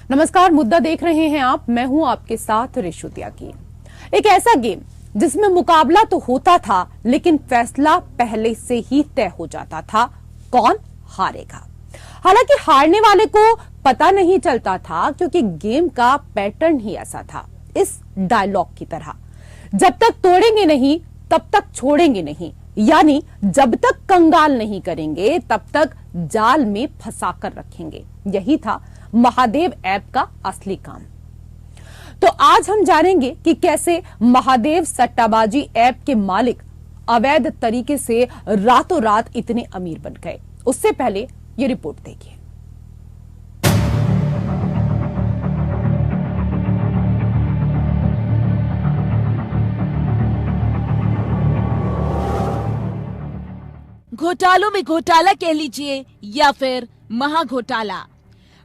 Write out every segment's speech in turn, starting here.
नमस्कार, मुद्दा देख रहे हैं आप। मैं हूं आपके साथ रिशु त्यागी। एक ऐसा गेम जिसमें मुकाबला तो होता था, लेकिन फैसला पहले से ही तय हो जाता था, कौन हारेगा। हालांकि हारने वाले को पता नहीं चलता था, क्योंकि गेम का पैटर्न ही ऐसा था, इस डायलॉग की तरह, जब तक तोड़ेंगे नहीं तब तक छोड़ेंगे नहीं, यानी जब तक कंगाल नहीं करेंगे तब तक जाल में फंसाकर रखेंगे। यही था महादेव ऐप का असली काम। तो आज हम जानेंगे कि कैसे महादेव सट्टाबाजी ऐप के मालिक अवैध तरीके से रातों रात इतने अमीर बन गए। उससे पहले ये रिपोर्ट देखिए। घोटालों में घोटाला कह लीजिए या फिर महाघोटाला।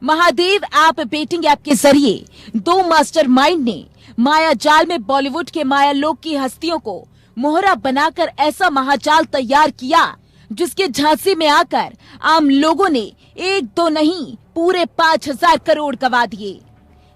महादेव ऐप बेटिंग ऐप के जरिए दो मास्टरमाइंड ने माया जाल में बॉलीवुड के माया लोक की हस्तियों को मोहरा बनाकर ऐसा महाजाल तैयार किया, जिसके झांसे में आकर आम लोगों ने एक दो नहीं पूरे 5,000 करोड़ गंवा दिए।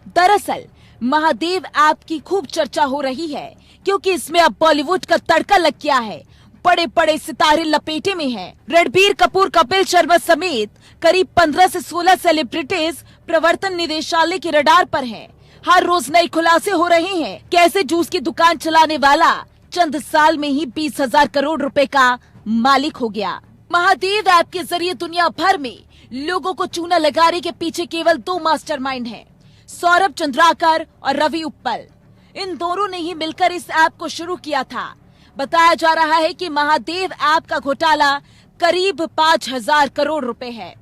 दरअसल महादेव ऐप की खूब चर्चा हो रही है, क्योंकि इसमें अब बॉलीवुड का तड़का लग गया है। बड़े बड़े सितारे लपेटे में हैं। रणबीर कपूर, कपिल शर्मा समेत करीब 15 से 16 सेलिब्रिटीज प्रवर्तन निदेशालय के रडार पर हैं। हर रोज नए खुलासे हो रहे हैं। कैसे जूस की दुकान चलाने वाला चंद साल में ही 20,000 करोड़ रुपए का मालिक हो गया। महादेव ऐप के जरिए दुनिया भर में लोगों को चूना लगाने के पीछे केवल दो मास्टरमाइंड हैं, सौरभ चंद्राकर और रवि उप्पल। इन दोनों ने ही मिलकर इस ऐप को शुरू किया था। बताया जा रहा है कि महादेव ऐप का घोटाला करीब 5,000 करोड़ रुपए है।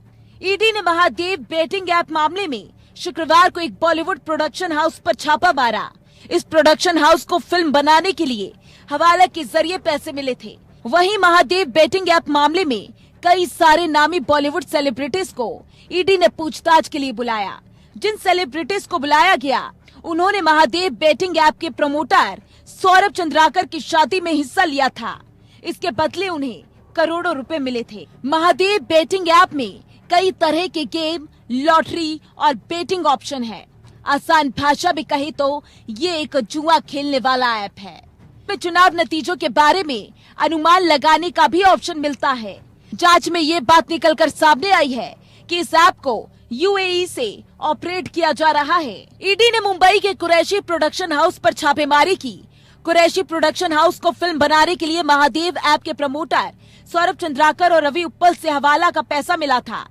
ईडी ने महादेव बेटिंग ऐप मामले में शुक्रवार को एक बॉलीवुड प्रोडक्शन हाउस पर छापा मारा। इस प्रोडक्शन हाउस को फिल्म बनाने के लिए हवाला के जरिए पैसे मिले थे। वहीं महादेव बेटिंग ऐप मामले में कई सारे नामी बॉलीवुड सेलिब्रिटीज को ईडी ने पूछताछ के लिए बुलाया। जिन सेलिब्रिटीज को बुलाया गया, उन्होंने महादेव बेटिंग ऐप के प्रमोटर सौरभ चंद्राकर की शादी में हिस्सा लिया था। इसके बदले उन्हें करोड़ों रुपए मिले थे। महादेव बेटिंग ऐप में कई तरह के गेम, लॉटरी और बेटिंग ऑप्शन है। आसान भाषा में कहे तो ये एक जुआ खेलने वाला ऐप है। चुनाव नतीजों के बारे में अनुमान लगाने का भी ऑप्शन मिलता है। जांच में ये बात निकलकर सामने आई है कि इस ऐप को यूएई से ऑपरेट किया जा रहा है। ईडी ने मुंबई के कुरैशी प्रोडक्शन हाउस पर छापेमारी की। कुरैशी प्रोडक्शन हाउस को फिल्म बनाने के लिए महादेव ऐप के प्रमोटर सौरभ चंद्राकर और रवि उप्पल से हवाला का पैसा मिला था।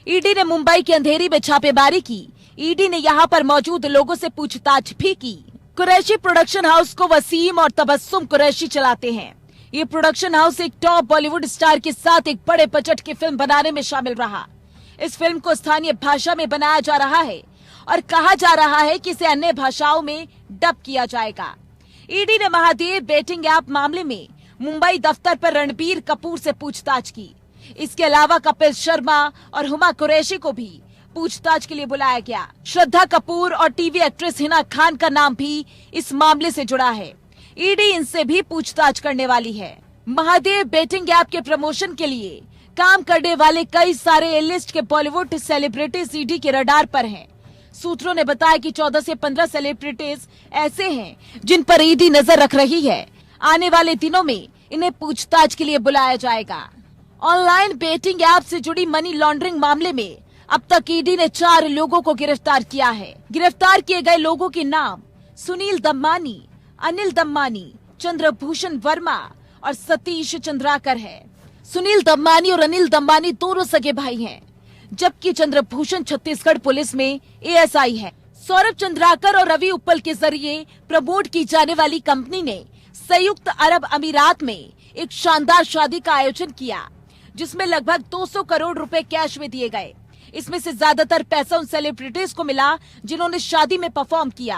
ईडी ने मुंबई के अंधेरी में छापेमारी की। ईडी ने यहाँ पर मौजूद लोगों से पूछताछ भी की। कुरैशी प्रोडक्शन हाउस को वसीम और तबस्सुम कुरैशी चलाते हैं। ये प्रोडक्शन हाउस एक टॉप बॉलीवुड स्टार के साथ एक बड़े बजट की फिल्म बनाने में शामिल रहा। इस फिल्म को स्थानीय भाषा में बनाया जा रहा है और कहा जा रहा है कि इसे अन्य भाषाओं में डब किया जाएगा। ईडी ने महादेव बेटिंग ऐप मामले में मुंबई दफ्तर पर रणबीर कपूर से पूछताछ की। इसके अलावा कपिल शर्मा और हुमा कुरैशी को भी पूछताछ के लिए बुलाया गया। श्रद्धा कपूर और टीवी एक्ट्रेस हिना खान का नाम भी इस मामले से जुड़ा है। ईडी इनसे भी पूछताछ करने वाली है। महादेव बेटिंग ऐप के प्रमोशन के लिए काम करने वाले कई सारे ए लिस्ट के बॉलीवुड सेलिब्रिटीज ईडी के रडार पर हैं। सूत्रों ने बताया कि 14 से 15 सेलिब्रिटीज ऐसे हैं जिन पर ईडी नजर रख रही है। आने वाले दिनों में इन्हें पूछताछ के लिए बुलाया जाएगा। ऑनलाइन बेटिंग ऐप से जुड़ी मनी लॉन्ड्रिंग मामले में अब तक ईडी ने 4 लोगों को गिरफ्तार किया है। गिरफ्तार किए गए लोगों के नाम सुनील दम्मानी, अनिल दम्मानी, चंद्रभूषण वर्मा और सतीश चंद्राकर है। सुनील दम्मानी और अनिल दम्मानी दोनों सगे भाई हैं, जबकि चंद्रभूषण छत्तीसगढ़ पुलिस में एएसआई है। सौरभ चंद्राकर और रवि उप्पल के जरिए प्रमोट की जाने वाली कंपनी ने संयुक्त अरब अमीरात में एक शानदार शादी का आयोजन किया, जिसमें लगभग 200 करोड़ रुपए कैश में दिए गए। इसमें से ज्यादातर पैसा उन सेलिब्रिटीज को मिला जिन्होंने शादी में परफॉर्म किया।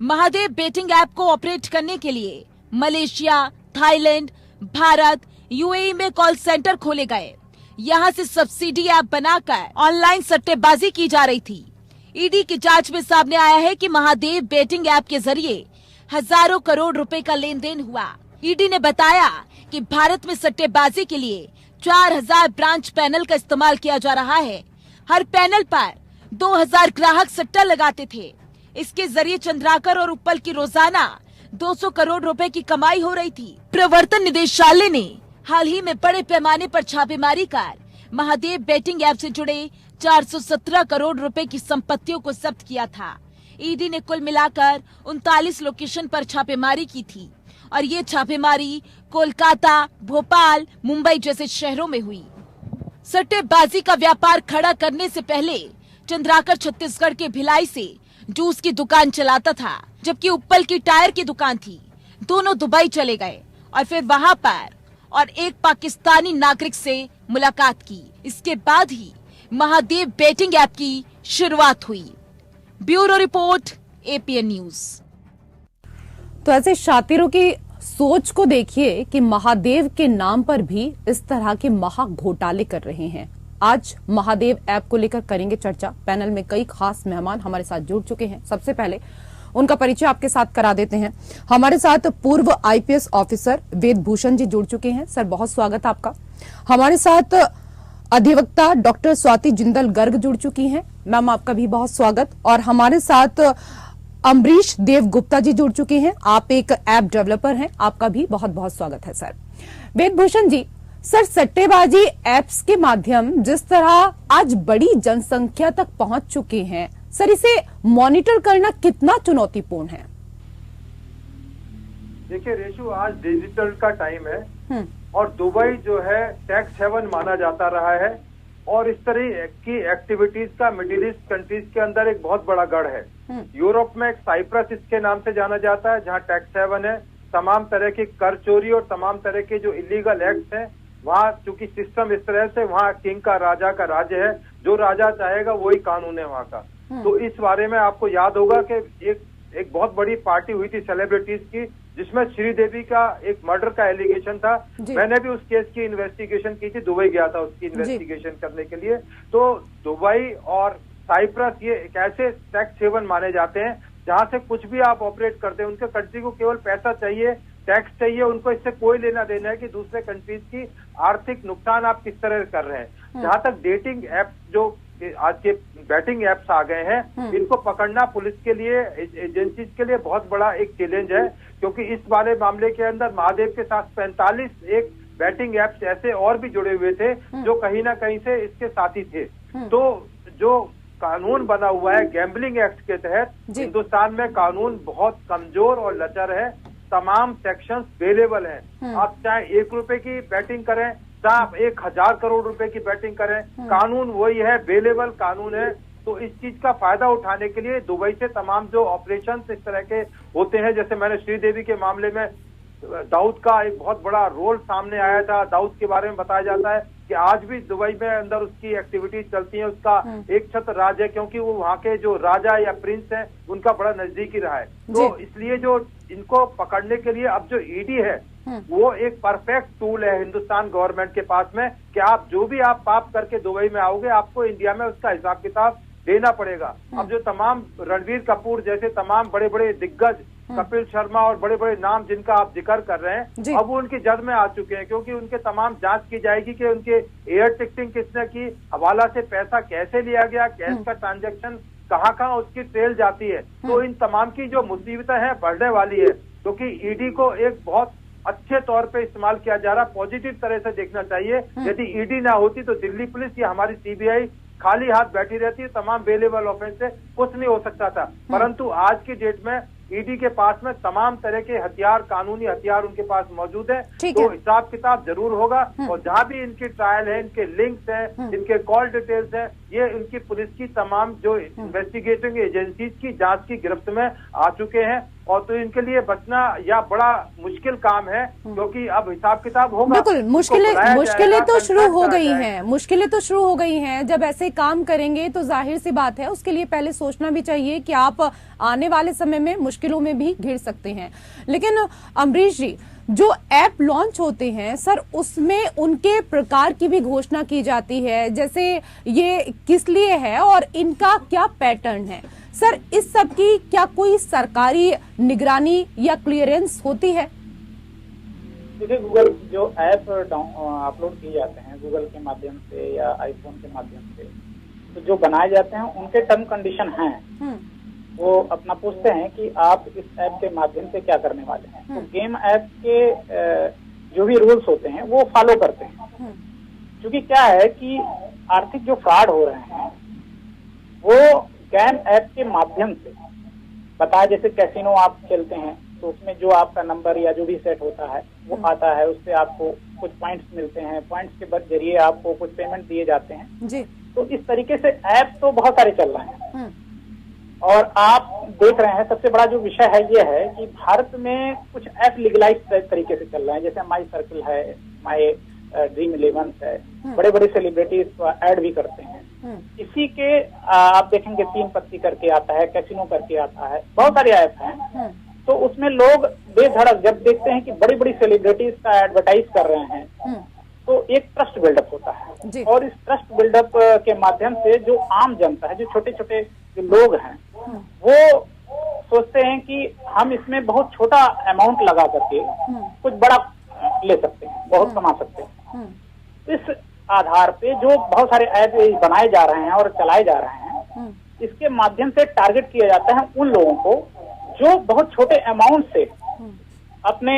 महादेव बेटिंग ऐप को ऑपरेट करने के लिए मलेशिया, थाईलैंड, भारत, यूएई में कॉल सेंटर खोले गए। यहाँ से सब्सिडी ऐप बनाकर ऑनलाइन सट्टेबाजी की जा रही थी। ईडी की जांच में सामने आया है कि महादेव बेटिंग ऐप के जरिए हजारों करोड़ रुपए का लेन देन हुआ। ईडी ने बताया कि भारत में सट्टेबाजी के लिए 4,000 ब्रांच पैनल का इस्तेमाल किया जा रहा है। हर पैनल पर 2000 ग्राहक सट्टा लगाते थे। इसके जरिए चंद्राकर और उपल की रोजाना 200 करोड़ रुपए की कमाई हो रही थी। प्रवर्तन निदेशालय ने हाल ही में बड़े पैमाने पर छापेमारी कर महादेव बेटिंग ऐप से जुड़े 417 करोड़ रुपए की संपत्तियों को जब्त किया था। ईडी ने कुल मिलाकर 39 लोकेशन पर छापेमारी की थी और ये छापेमारी कोलकाता, भोपाल, मुंबई जैसे शहरों में हुई। सट्टेबाजी का व्यापार खड़ा करने से पहले चंद्राकर छत्तीसगढ़ के भिलाई से जूस की दुकान चलाता था, जबकि उपल की टायर की दुकान थी। दोनों दुबई चले गए और फिर वहां पर और एक पाकिस्तानी नागरिक से मुलाकात की। इसके बाद ही महादेव बेटिंग ऐप की शुरुआत हुई। Bureau report, APN news. तो ऐसे शातिरों की सोच को देखिए कि महादेव के नाम पर भी इस तरह के महा घोटाले कर रहे हैं। आज महादेव ऐप को लेकर करेंगे चर्चा। पैनल में कई खास मेहमान हमारे साथ जुड़ चुके हैं। सबसे पहले उनका परिचय आपके साथ करा देते हैं। हमारे साथ पूर्व आईपीएस ऑफिसर वेद भूषण जी जुड़ चुके हैं। सर, बहुत स्वागत आपका। हमारे साथ अधिवक्ता डॉक्टर स्वाति जिंदल गर्ग जुड़ चुकी हैं। मैम, आपका भी बहुत स्वागत। और हमारे साथ अम्बरीश देव गुप्ता जी जुड़ चुके हैं। आप एक ऐप डेवलपर हैं, आपका भी बहुत बहुत स्वागत है सर। वेद भूषण जी, सर, सट्टेबाजी ऐप्स के माध्यम जिस तरह आज बड़ी जनसंख्या तक पहुंच चुके हैं, सर, इसे मॉनिटर करना कितना चुनौतीपूर्ण है? देखिए रेशु, आज डिजिटल का टाइम है और दुबई जो है टैक्स हेवन माना जाता रहा है और इस तरह की एक्टिविटीज का मिडिल ईस्ट कंट्रीज के अंदर एक बहुत बड़ा गढ़ है। यूरोप में एक साइप्रस इसके नाम से जाना जाता है, जहाँ टैक्स हेवन है। तमाम तरह की कर चोरी और तमाम तरह के जो इलीगल एक्ट हैं, वहाँ चूंकि सिस्टम इस तरह से, वहाँ किंग का, राजा का राज्य है, जो राजा चाहेगा वही कानून है वहाँ का। तो इस बारे में आपको याद होगा कि एक बहुत बड़ी पार्टी हुई थी सेलिब्रिटीज की, जिसमें श्रीदेवी का एक मर्डर का एलिगेशन था। मैंने भी उस केस की इन्वेस्टिगेशन की थी, दुबई गया था उसकी इन्वेस्टिगेशन करने के लिए। तो दुबई और साइप्रस ये एक ऐसे टैक्स हेवन माने जाते हैं जहां से कुछ भी आप ऑपरेट करते हैं, उनके कंट्री को केवल पैसा चाहिए, टैक्स चाहिए, उनको इससे कोई लेना देना है कि दूसरे कंट्रीज की आर्थिक नुकसान आप किस तरह कर रहे हैं। जहां तक डेटिंग ऐप, जो आज के बैटिंग ऐप्स आ गए हैं, इनको पकड़ना पुलिस के लिए, एजेंसीज के लिए बहुत बड़ा एक चैलेंज है, क्योंकि इस वाले मामले के अंदर महादेव के साथ 45 एक बैटिंग ऐप्स ऐसे और भी जुड़े हुए थे जो कहीं ना कहीं से इसके साथी थे। तो जो कानून बना हुआ है गैम्बलिंग एक्ट के तहत, हिंदुस्तान में कानून बहुत कमजोर और लचर है। तमाम सेक्शंस अवेलेबल हैं। आप चाहे 1 रुपए की बैटिंग करें, चाहे आप 1000 करोड़ रुपए की बैटिंग करें, कानून वही है, अवेलेबल कानून है। तो इस चीज का फायदा उठाने के लिए दुबई से तमाम जो ऑपरेशंस इस तरह के होते हैं, जैसे मैंने श्रीदेवी के मामले में दाऊद का एक बहुत बड़ा रोल सामने आया था। दाऊद के बारे में बताया जाता है कि आज भी दुबई में अंदर उसकी एक्टिविटीज चलती है। उसका एक छत्र राज है, क्योंकि वो वहाँ के जो राजा या प्रिंस हैं उनका बड़ा नजदीकी रहा है। तो इसलिए जो इनको पकड़ने के लिए अब जो ईडी है वो एक परफेक्ट टूल है हिंदुस्तान गवर्नमेंट के पास में, कि आप जो भी आप पाप करके दुबई में आओगे, आपको इंडिया में उसका हिसाब किताब देना पड़ेगा। अब जो तमाम रणवीर कपूर जैसे तमाम बड़े बड़े दिग्गज, कपिल शर्मा और बड़े बड़े नाम जिनका आप जिक्र कर रहे हैं, अब वो उनकी जद में आ चुके हैं, क्योंकि उनके तमाम जांच की जाएगी कि उनके एयर टिकटिंग किसने की, हवाला से पैसा कैसे लिया गया, कैश का ट्रांजैक्शन कहाँ कहाँ उसकी ट्रेल जाती है। तो इन तमाम की जो मुसीबतें हैं बढ़ने वाली है, क्योंकि ईडी को एक बहुत अच्छे तौर पे इस्तेमाल किया जा रहा, पॉजिटिव तरह से देखना चाहिए। यदि ईडी ना होती तो दिल्ली पुलिस या हमारी सीबीआई खाली हाथ बैठी रहती है, तमाम बेलेबल ऑफेंस से कुछ नहीं हो सकता था। परंतु आज की डेट में ईडी के पास में तमाम तरह के हथियार, कानूनी हथियार उनके पास मौजूद है। तो हिसाब किताब जरूर होगा, और जहां भी इनकी ट्रायल है, इनके लिंक्स हैं, इनके कॉल डिटेल्स हैं, ये इनकी पुलिस की तमाम जो इन्वेस्टिगेटिंग एजेंसीज की जांच की गिरफ्त में आ चुके हैं। और तो इनके लिए बचना या बड़ा मुश्किल काम है, क्योंकि अब हिसाब किताब होगा। बिल्कुल, मुश्किलें तो शुरू हो गई हैं, मुश्किलें तो शुरू हो गई हैं। जब ऐसे काम करेंगे तो जाहिर सी बात है उसके लिए पहले सोचना भी चाहिए कि आप आने वाले समय में मुश्किलों में भी घिर सकते हैं। लेकिन अम्बरीश जी, जो ऐप लॉन्च होते हैं सर, उसमें उनके प्रकार की भी घोषणा की जाती है, जैसे ये किस लिए है और इनका क्या पैटर्न है। सर, इस सब की क्या कोई सरकारी निगरानी या क्लियरेंस होती है? देखिए, गूगल जो ऐप अपलोड किए जाते हैं गूगल के माध्यम से या आईफोन के माध्यम से, तो जो बनाए जाते हैं उनके टर्म कंडीशन हैं। वो अपना पूछते हैं कि आप इस ऐप के माध्यम से क्या करने वाले हैं। तो गेम ऐप के जो भी रूल्स होते हैं वो फॉलो करते हैं। क्योंकि क्या है कि आर्थिक जो फ्रॉड हो रहे हैं वो गेम ऐप के माध्यम से बताया, जैसे कैसीनो आप खेलते हैं तो उसमें जो आपका नंबर या जो भी सेट होता है वो आता है, उससे आपको कुछ पॉइंट्स मिलते हैं, पॉइंट्स के जरिए आपको कुछ पेमेंट दिए जाते हैं जी। तो इस तरीके से ऐप तो बहुत सारे चल रहे हैं। और आप देख रहे हैं सबसे बड़ा जो विषय है ये है कि भारत में कुछ ऐप लीगलाइज तरीके से चल रहे हैं, जैसे माई सर्किल है, माई ड्रीम 11 है, बड़े बड़े सेलिब्रिटीज ऐड भी करते हैं। इसी के आप देखेंगे 3 पत्ती करके आता है, कैसीनो करके आता है, बहुत सारे ऐप हैं। तो उसमें लोग बेधड़क जब देखते हैं कि बड़ी बड़ी सेलिब्रिटीज का एडवर्टाइज कर रहे हैं तो एक ट्रस्ट बिल्डअप होता है। और इस ट्रस्ट बिल्डअप के माध्यम से जो आम जनता है, जो छोटे छोटे जो लोग हैं, वो सोचते हैं कि हम इसमें बहुत छोटा अमाउंट लगा करके कुछ बड़ा ले सकते हैं, बहुत कमा सकते हैं। इस आधार पे जो बहुत सारे ऐप बनाए जा रहे हैं और चलाए जा रहे हैं, इसके माध्यम से टारगेट किया जाता है उन लोगों को जो बहुत छोटे अमाउंट से अपने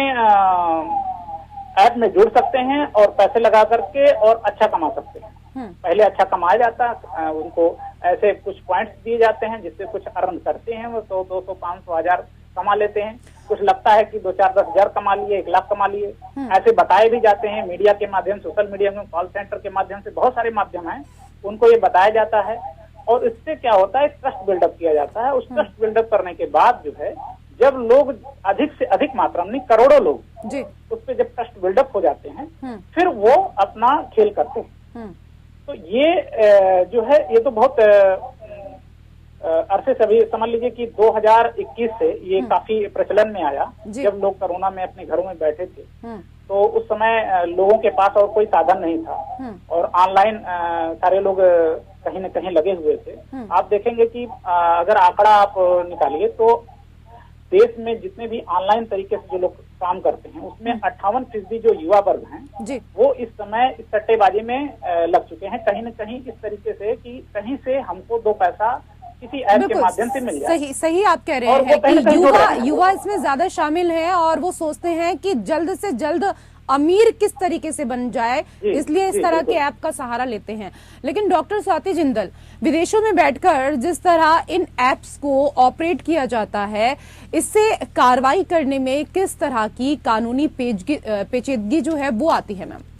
ऐप में जुड़ सकते हैं और पैसे लगा करके और अच्छा कमा सकते हैं। पहले अच्छा कमाया जाता है, उनको ऐसे कुछ पॉइंट्स दिए जाते हैं जिससे कुछ अर्न करते हैं, वो 100, 200, 500, 1000 कमा लेते हैं। कुछ लगता है कि 2, 4, 10 हजार कमा लिए, 1 लाख कमा लिए, ऐसे बताए भी जाते हैं मीडिया के माध्यम, सोशल मीडिया में, कॉल सेंटर के माध्यम से, बहुत सारे माध्यम हैं, उनको ये बताया जाता है। और इससे क्या होता है, ट्रस्ट बिल्डअप किया जाता है। उस ट्रस्ट बिल्डअप करने के बाद जो है, जब लोग अधिक से अधिक मात्रा में, करोड़ों लोग जी उस पर जब ट्रस्ट बिल्डअप हो जाते हैं, फिर वो अपना खेल करते हैं। तो ये जो है, ये तो बहुत अरसे से, अभी समझ लीजिए कि 2021 से ये काफी प्रचलन में आया। जब लोग कोरोना में अपने घरों में बैठे थे तो उस समय लोगों के पास और कोई साधन नहीं था और ऑनलाइन सारे लोग कहीं न कहीं लगे हुए थे। आप देखेंगे कि अगर आंकड़ा आप निकालिए तो देश में जितने भी ऑनलाइन तरीके से जो लोग काम करते हैं उसमें 58% जो युवा वर्ग हैं वो इस समय इस सट्टेबाजी में लग चुके हैं, कहीं न कहीं इस तरीके से कि कहीं से हमको 2 पैसा किसी ऐप के माध्यम से मिल जाए। सही आप कह रहे हैं कि युवा इसमें ज्यादा शामिल है और वो सोचते हैं कि जल्द से जल्द अमीर किस तरीके से बन जाए, इसलिए इस तरह के ऐप का सहारा लेते हैं। लेकिन डॉक्टर स्वाति जिंदल, विदेशों में बैठकर जिस तरह इन ऐप्स को ऑपरेट किया जाता है, इससे कार्रवाई करने में किस तरह की कानूनी पेचीदगी जो है वो आती है? मैम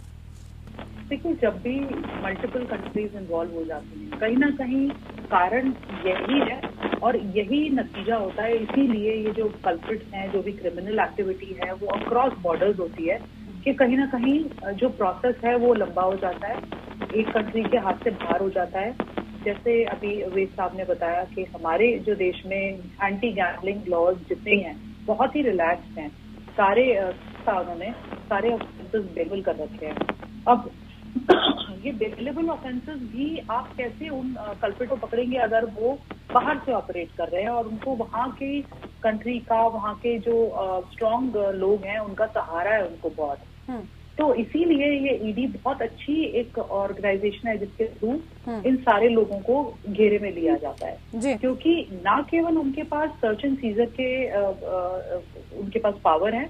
देखिए, जब भी मल्टीपल कंट्रीज इन्वॉल्व हो जाती हैं, कहीं ना कहीं कारण यही है और यही नतीजा होता है। इसीलिए ये जो कल्प्रिट्स हैं, जो भी क्रिमिनल एक्टिविटी है, वो अक्रॉस बॉर्डर्स होती है कि कहीं ना कहीं जो प्रोसेस है वो लंबा हो जाता है, एक कंट्री के हाथ से बाहर हो जाता है। जैसे अभी वेद साहब ने बताया कि हमारे जो देश में एंटी गैम्बलिंग लॉज जितने हैं बहुत ही रिलैक्स्ड हैं, उन्होंने सारे ऑफेंसेस बेलेबल कर रखे हैं। अब ये बेलेबल ऑफेंसेस भी आप कैसे उन कल्प्रिट को पकड़ेंगे अगर वो बाहर से ऑपरेट कर रहे हैं और उनको वहाँ के कंट्री का, वहाँ के जो स्ट्रॉन्ग लोग हैं उनका सहारा है उनको बहुत। तो इसीलिए ये ईडी बहुत अच्छी एक ऑर्गेनाइजेशन है जिसके थ्रू इन सारे लोगों को घेरे में लिया जाता है, क्योंकि ना केवल उनके पास सर्च एंड सीजर के उनके पास पावर है,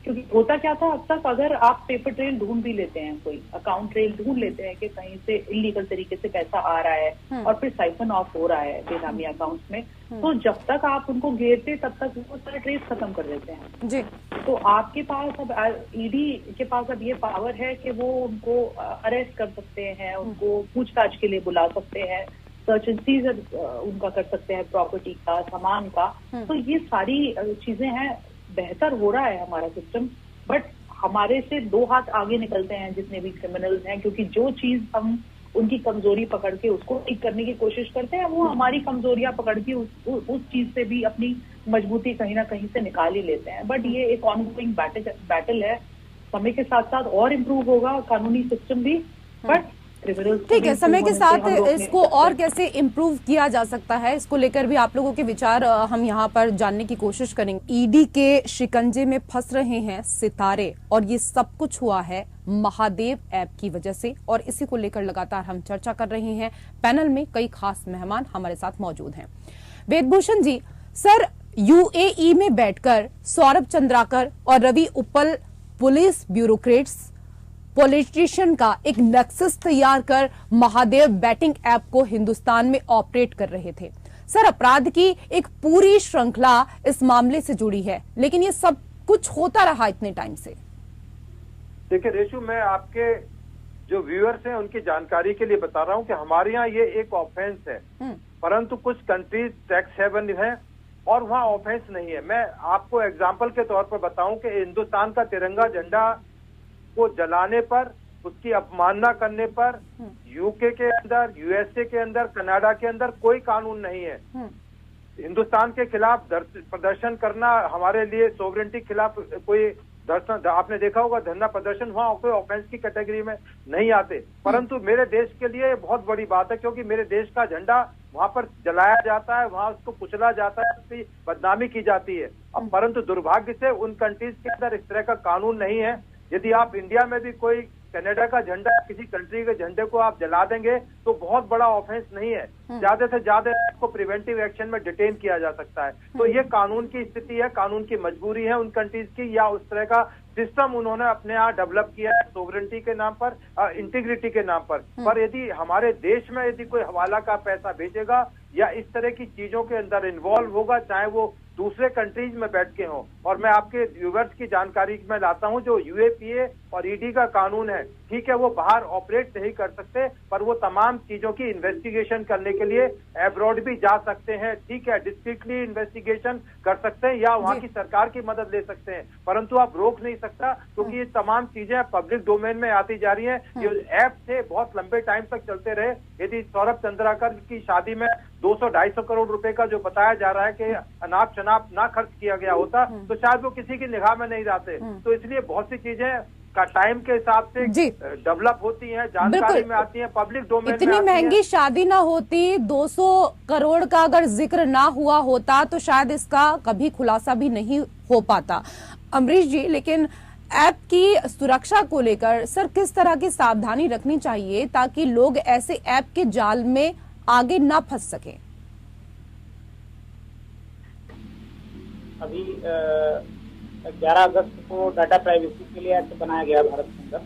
क्योंकि होता क्या था अब तक, अगर आप पेपर ट्रेल ढूंढ भी लेते हैं, कोई अकाउंट ट्रेल ढूंढ लेते हैं कि कहीं से इलीगल तरीके से पैसा आ रहा है और फिर साइफन ऑफ हो रहा है बेनामी अकाउंट्स में, तो जब तक आप उनको घेरते तब तक वो सारे ट्रेस खत्म कर देते हैं जी। तो आपके पास अब ईडी के पास अब ये पावर है कि वो उनको अरेस्ट कर सकते हैं, उनको पूछताछ के लिए बुला सकते हैं, सर्च एंड सीजर उनका कर सकते हैं, प्रॉपर्टी का, सामान का। तो ये सारी चीजें हैं, बेहतर हो रहा है हमारा सिस्टम, बट हमारे से 2 हाथ आगे निकलते हैं जितने भी क्रिमिनल्स हैं, क्योंकि जो चीज हम उनकी कमजोरी पकड़ के उसको ठीक करने की कोशिश करते हैं, वो हमारी कमजोरियां पकड़ के उस चीज से भी अपनी मजबूती कहीं ना कहीं से निकाल ही लेते हैं। बट ये एक ऑनगोइंग बैटल है, समय के साथ साथ और इम्प्रूव होगा कानूनी सिस्टम भी, बट क्रिमिनल। ठीक है, समय के साथ इसको और कैसे इम्प्रूव किया जा सकता है, इसको लेकर भी आप लोगों के विचार हम यहाँ पर जानने की कोशिश करेंगे। ईडी के शिकंजे में फंस रहे हैं सितारे, और ये सब कुछ हुआ है महादेव ऐप की वजह से, और इसी को लेकर लगातार हम चर्चा कर रहे हैं। पैनल में कई खास मेहमान हमारे साथ मौजूद हैं। वेदभूषण जी, सर, यूएई में बैठकर सौरभ चंद्राकर और रवि उप्पल पुलिस ब्यूरोक्रेट्स पॉलिटिशियन का एक नेक्सस तैयार कर महादेव बैटिंग ऐप को हिंदुस्तान में ऑपरेट कर रहे थे। सर, अपराध की एक पूरी श्रृंखला इस मामले से जुड़ी है, लेकिन ये सब कुछ होता रहा इतने टाइम से। देखिए रेशु, मैं आपके जो व्यूअर्स हैं उनकी जानकारी के लिए बता रहा हूं कि हमारे यहाँ ये एक ऑफेंस है, परंतु कुछ कंट्रीज टैक्स हेवन है और वहाँ ऑफेंस नहीं है। मैं आपको एग्जाम्पल के तौर पर बताऊं कि हिंदुस्तान का तिरंगा झंडा को जलाने पर, उसकी अपमानना करने पर यूके के अंदर, यूएसए के अंदर, कनाडा के अंदर कोई कानून नहीं है। हिंदुस्तान के खिलाफ प्रदर्शन करना हमारे लिए सोवरेंटी खिलाफ कोई दर्शन, आपने देखा होगा धरना प्रदर्शन, वहाँ कोई ऑफेंस की कैटेगरी में नहीं आते। परंतु मेरे देश के लिए बहुत बड़ी बात है, क्योंकि मेरे देश का झंडा वहाँ पर जलाया जाता है, वहाँ उसको कुचला जाता है, उसकी बदनामी की जाती है। अब परंतु दुर्भाग्य से उन कंट्रीज के अंदर इस तरह का कानून नहीं है। यदि आप इंडिया में भी कोई कनाडा का झंडा, किसी कंट्री के झंडे को आप जला देंगे तो बहुत बड़ा ऑफेंस नहीं है, ज्यादा से ज्यादा इसको प्रिवेंटिव एक्शन में डिटेन किया जा सकता है। तो ये कानून की स्थिति है, कानून की मजबूरी है उन कंट्रीज की, या उस तरह का सिस्टम उन्होंने अपने यहाँ डेवलप किया है सोवरेंटी के नाम पर, इंटीग्रिटी के नाम पर यदि हमारे देश में यदि कोई हवाला का पैसा भेजेगा या इस तरह की चीजों के अंदर इन्वॉल्व होगा, चाहे वो दूसरे कंट्रीज में बैठ के हों, और मैं आपके व्यूवर्स की जानकारी में लाता हूं, जो यूएपीए और ईडी का कानून है, ठीक है, वो बाहर ऑपरेट नहीं कर सकते, पर वो तमाम चीजों की इन्वेस्टिगेशन करने के लिए एब्रॉड भी जा सकते हैं, ठीक है, डिस्ट्रिक्टली इन्वेस्टिगेशन कर सकते हैं या वहाँ की सरकार की मदद ले सकते हैं, परंतु आप रोक नहीं सकता, क्योंकि ये तमाम चीजें पब्लिक डोमेन में आती जा रही है। ये ऐप थे बहुत लंबे टाइम तक चलते रहे। यदि सौरभ चंद्राकर की शादी में 200-250 करोड़ रुपए का जो बताया जा रहा है कि अनाप शनाप ना खर्च किया गया होता, तो शायद वो किसी की निगाह में नहीं रहते। तो इसलिए बहुत सी चीजें का टाइम के हिसाब से डेवलप होती हैं, जानकारी में आती हैं, पब्लिक डोमेन में। इतनी महंगी शादी ना होती, 200 करोड़ का अगर जिक्र ना हुआ होता तो शायद इसका कभी खुलासा भी नहीं हो पाता। अमरीश जी, लेकिन ऐप की सुरक्षा को लेकर सर किस तरह की सावधानी रखनी चाहिए ताकि लोग ऐसे ऐप के जाल में आगे ना फंस सके? अभी 11 अगस्त को डाटा प्राइवेसी के लिए एक्ट बनाया गया भारत के अंदर।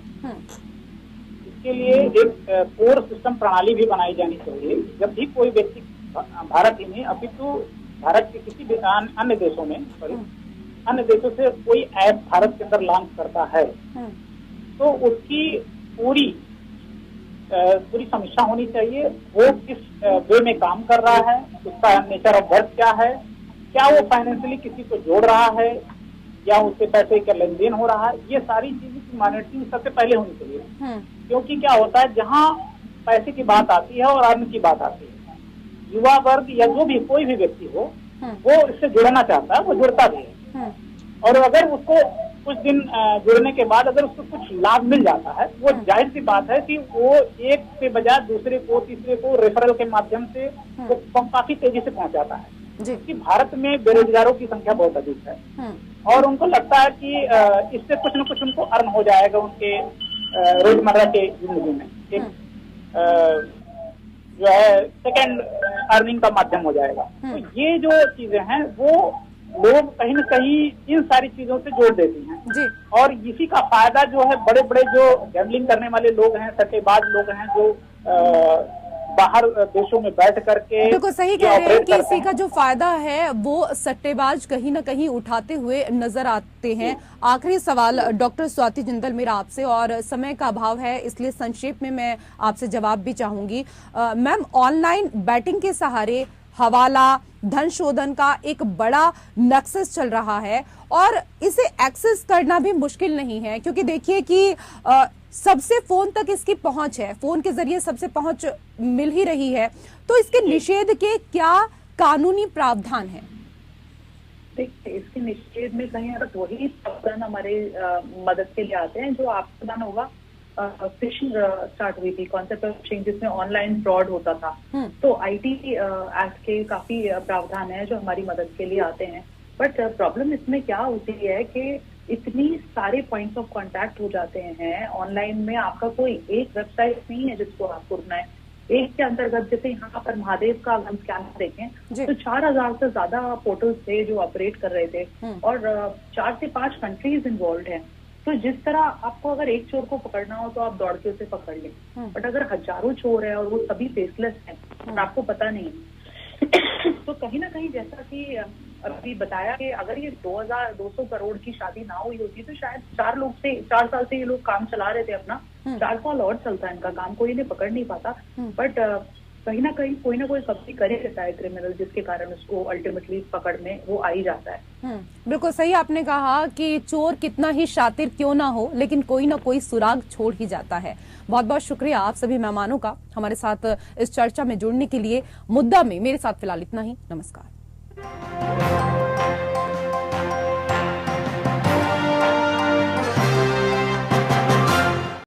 इसके लिए एक कोर सिस्टम प्रणाली भी बनाई जानी चाहिए। जब भी कोई व्यक्ति भारत ही नहीं अपितु भारत के किसी भी अन्य देशों में अन्य देशों से कोई ऐप भारत के अंदर लॉन्च करता है तो उसकी पूरी समीक्षा होनी चाहिए। वो किस वे में काम कर रहा है, उसका नेचर ऑफ वर्क क्या है, क्या वो फाइनेंशियली किसी को जोड़ रहा है या उससे पैसे का लेन देन हो रहा है, ये सारी चीजें की मॉनिटरिंग सबसे पहले होनी चाहिए। क्योंकि क्या होता है, जहाँ पैसे की बात आती है और अर्न की बात आती है, युवा वर्ग या जो भी कोई भी व्यक्ति हो वो इससे जुड़ना चाहता है, वो जुड़ता भी है। और अगर उसको कुछ दिन जुड़ने के बाद अगर उसको कुछ लाभ मिल जाता है, वो जाहिर सी बात है कि वो एक से बजाय दूसरे को, तीसरे को रेफरल के माध्यम से वो काफी तेजी से पहुंचाता है। क्योंकि भारत में बेरोजगारों की संख्या बहुत अधिक है और उनको लगता है कि इससे कुछ न कुछ उनको अर्न हो जाएगा उनके रोजमर्रा के जिंदगी में, एक जो है सेकेंड अर्निंग का माध्यम हो जाएगा। तो ये जो चीजें हैं वो लोग कहीं न कहीं इन सारी चीजों से जोड़ देती हैं जी। और इसी का फायदा जो है बड़े बड़े जो गैम्बलिंग करने वाले लोग हैं, सट्टेबाज लोग हैं, जो बाहर देशों में बैठ करके, बिल्कुल सही कह रहे हैं कि इसी का जो फायदा है वो सट्टेबाज कहीं ना कहीं उठाते हुए नजर आते हैं। आखिरी सवाल डॉक्टर स्वाति जिंदल मेरा आपसे, और समय का अभाव है इसलिए संक्षेप में मैं आपसे जवाब भी चाहूंगी। मैम, ऑनलाइन बैटिंग के सहारे हवाला धन शोधन का एक बड़ा नेक्सस चल रहा है और इसे एक्सेस करना भी मुश्किल नहीं है, क्योंकि देखिए कि सबसे फोन तक इसकी पहुंच है, फोन के जरिए सबसे पहुंच मिल ही रही है। तो इसके निषेध के क्या कानूनी प्रावधान है? देखिए, इसके निषेध में कहीं अगर वही प्रावधान हमारे मदद के लिए आते हैं जो आपत्तिदान होगा फिशिंग स्टार्ट हुई थी, कॉन्सेप्ट ऑफ फिशिंग, जिसमें ऑनलाइन फ्रॉड होता था। तो आईटी एक्ट के काफी प्रावधान है जो हमारी मदद के लिए आते हैं। बट प्रॉब्लम इसमें क्या होती है कि इतनी सारे पॉइंट्स ऑफ कांटेक्ट हो जाते हैं ऑनलाइन में, आपका कोई एक वेबसाइट नहीं है जिसको आपको रुकना है। एक के अंतर्गत जैसे यहाँ पर महादेव का हम स्कैनर देखें तो 4000 से ज्यादा पोर्टल्स थे जो ऑपरेट कर रहे थे और 4 से 5 कंट्रीज इन्वॉल्व हैं। तो जिस तरह आपको अगर एक चोर को पकड़ना हो तो आप दौड़ के उसे पकड़ लें, बट अगर हजारों चोर है और वो सभी फेसलेस हैं और आपको पता नहीं तो कहीं ना कहीं जैसा कि अभी बताया कि अगर ये 2200 करोड़ की शादी ना हुई होती तो शायद 4 साल से ये लोग काम चला रहे थे अपना, 4 साल और चलता है इनका काम, कोई इन्हें पकड़ नहीं पाता। बट कहीं ना कहीं कोई ना कोई कभी करे रहता है क्रिमिनल, जिसके कारण उसको अल्टीमेटली पकड़ में वो आ ही जाता है। बिल्कुल सही आपने कहा कि चोर कितना ही शातिर क्यों ना हो लेकिन कोई ना कोई सुराग छोड़ ही जाता है। बहुत बहुत शुक्रिया आप सभी मेहमानों का हमारे साथ इस चर्चा में जुड़ने के लिए। मुद्दा में मेरे साथ फिलहाल इतना ही। नमस्कार।